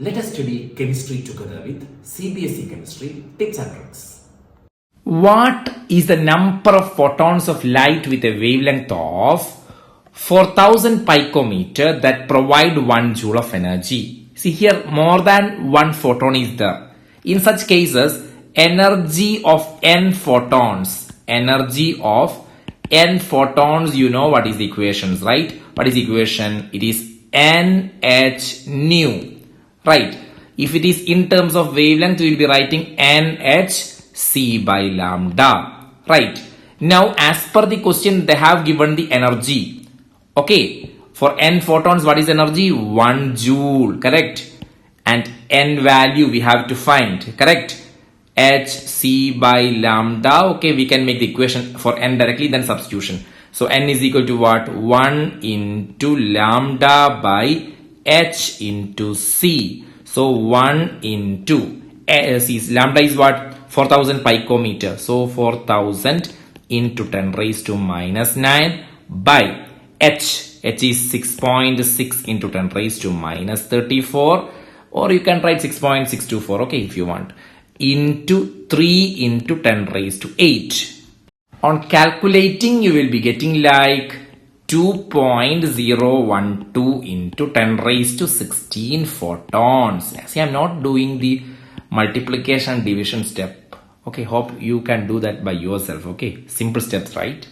Let us study chemistry together with CBSE Chemistry tips and tricks. What is the number of photons of light with a wavelength of 4000 picometer that provide 1 joule of energy? See here, more than one photon is there. In such cases, energy of n photons, you know what is the equations, right? What is the equation? It is NH nu. Right. If it is in terms of wavelength, we will be writing NHc by lambda. Right. Now, as per the question, they have given the energy. Okay. For n photons, what is energy? 1 joule. Correct. And n value we have to find. Correct. Hc by lambda. Okay. We can make the equation for n directly, then substitution. So, n is equal to what? 1 into lambda by h into c. So 1 into lambda is what? 4000 picometer. So 4000 into 10 raised to minus 9 by h is 6.6 into 10 raised to minus 34, or you can write 6.624, okay, if you want, into 3 into 10 raised to 8. On calculating, you will be getting like 2.012 into 10 raised to 16 photons. See, I'm not doing the multiplication division step. Okay, hope you can do that by yourself. Okay, simple steps, right?